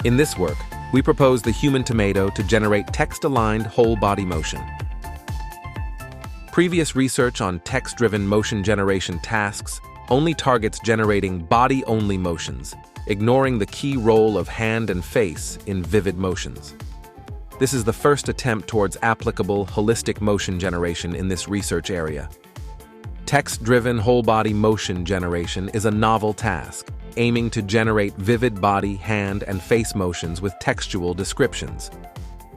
In this work, we propose the HumanTOMATO to generate text-aligned whole-body motion. Previous research on text-driven motion generation tasks only targets generating body-only motions, ignoring the key role of hand and face in vivid motions. This is the first attempt towards applicable holistic motion generation in this research area. Text-driven whole-body motion generation is a novel task, aiming to generate vivid body, hand, and face motions with textual descriptions.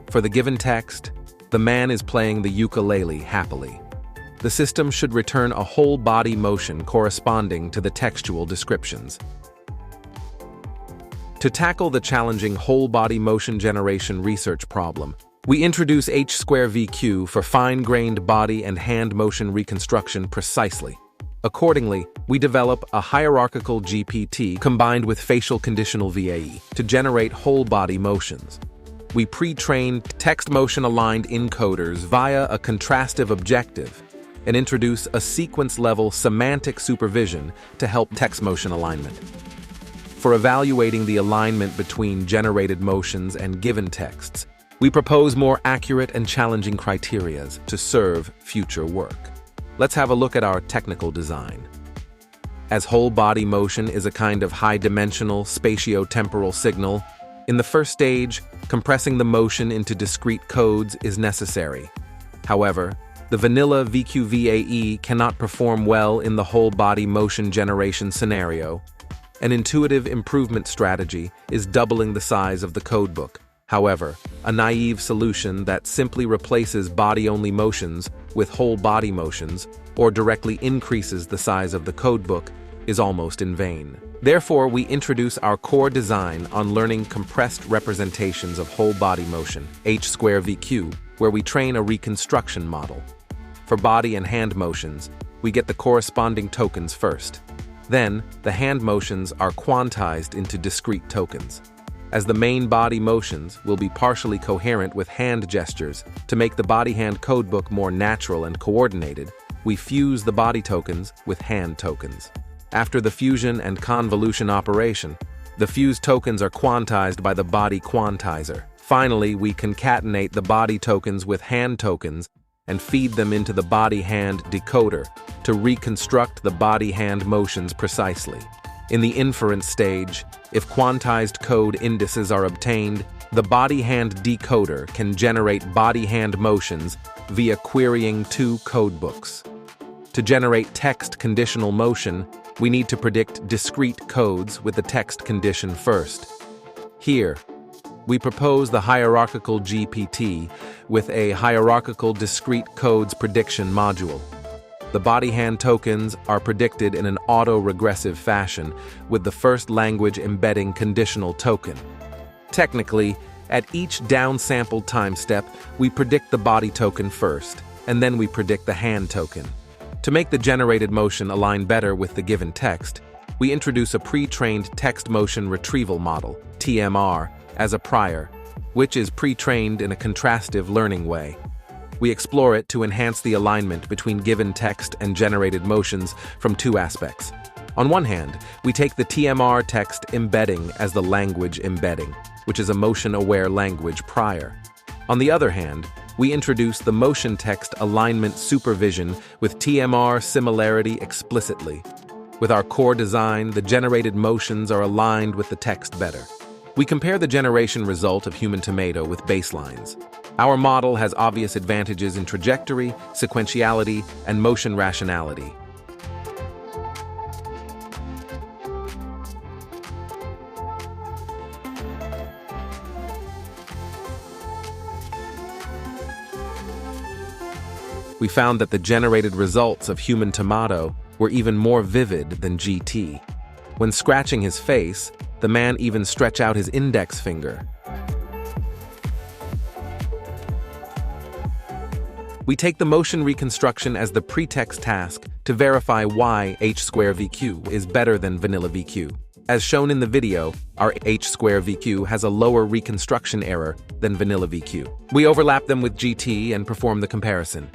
For the given text, the man is playing the ukulele happily. The system should return a whole-body motion corresponding to the textual descriptions. To tackle the challenging whole-body motion generation research problem, we introduce H²VQ for fine-grained body and hand motion reconstruction precisely. Accordingly, we develop a Hierarchical-GPT combined with facial conditional VAE to generate whole-body motions. We pre-train text motion-aligned encoders via a contrastive objective and introduce a sequence-level semantic supervision to help text motion alignment. For evaluating the alignment between generated motions and given texts, we propose more accurate and challenging criteria to serve future work. Let's have a look at our technical design. As whole-body motion is a kind of high-dimensional spatio-temporal signal, in the first stage, compressing the motion into discrete codes is necessary. However, the vanilla VQ-VAE cannot perform well in the whole-body motion generation scenario. An intuitive improvement strategy is doubling the size of the codebook. However, a naive solution that simply replaces body-only motions with whole-body motions or directly increases the size of the codebook is almost in vain. Therefore, we introduce our core design on learning compressed representations of whole-body motion, H²VQ, where we train a reconstruction model. For body and hand motions, we get the corresponding tokens first. Then, the hand motions are quantized into discrete tokens. As the main body motions will be partially coherent with hand gestures to make the body-hand codebook more natural and coordinated, we fuse the body tokens with hand tokens. After the fusion and convolution operation, the fused tokens are quantized by the body quantizer. Finally, we concatenate the body tokens with hand tokens and feed them into the body-hand decoder to reconstruct the body-hand motions precisely. In the inference stage, if quantized code indices are obtained, the body-hand decoder can generate body-hand motions via querying two codebooks. To generate text conditional motion, we need to predict discrete codes with the text condition first. Here, we propose the Hierarchical-GPT with a hierarchical discrete codes prediction module. The body-hand tokens are predicted in an auto-regressive fashion with the first language embedding conditional token. Technically, at each downsampled time step, we predict the body token first, and then we predict the hand token. To make the generated motion align better with the given text, we introduce a pre-trained text motion retrieval model, TMR, as a prior, which is pre-trained in a contrastive learning way. We explore it to enhance the alignment between given text and generated motions from two aspects. On one hand, we take the TMR text embedding as the language embedding, which is a motion-aware language prior. On the other hand, we introduce the motion text alignment supervision with TMR similarity explicitly. With our core design, the generated motions are aligned with the text better. We compare the generation result of HumanTOMATO with baselines. Our model has obvious advantages in trajectory, sequentiality, and motion rationality. We found that the generated results of HumanTOMATO were even more vivid than GT. When scratching his face, the man even stretched out his index finger. We take the motion reconstruction as the pretext task to verify why H²VQ is better than vanilla VQ. As shown in the video, our H²VQ has a lower reconstruction error than vanilla VQ. We overlap them with GT and perform the comparison.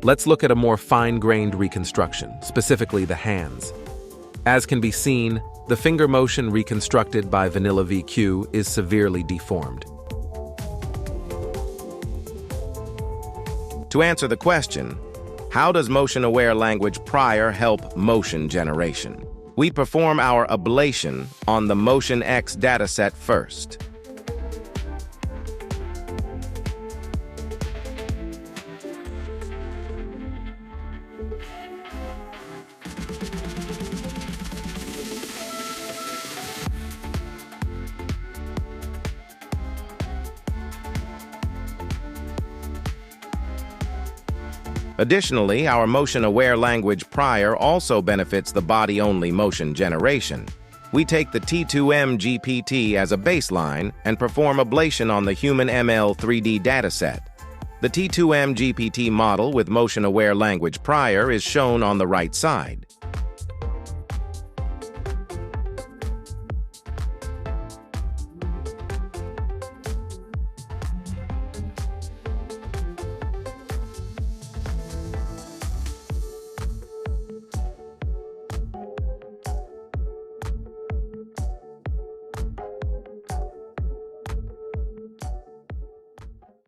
Let's look at a more fine-grained reconstruction, specifically the hands. As can be seen, the finger motion reconstructed by Vanilla VQ is severely deformed. To answer the question, how does motion-aware language prior help motion generation? We perform our ablation on the MotionX dataset first. Additionally, our motion-aware language prior also benefits the body-only motion generation. We take the T2M-GPT as a baseline and perform ablation on the HumanML 3D dataset. The T2M-GPT model with motion-aware language prior is shown on the right side.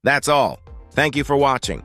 That's all. Thank you for watching.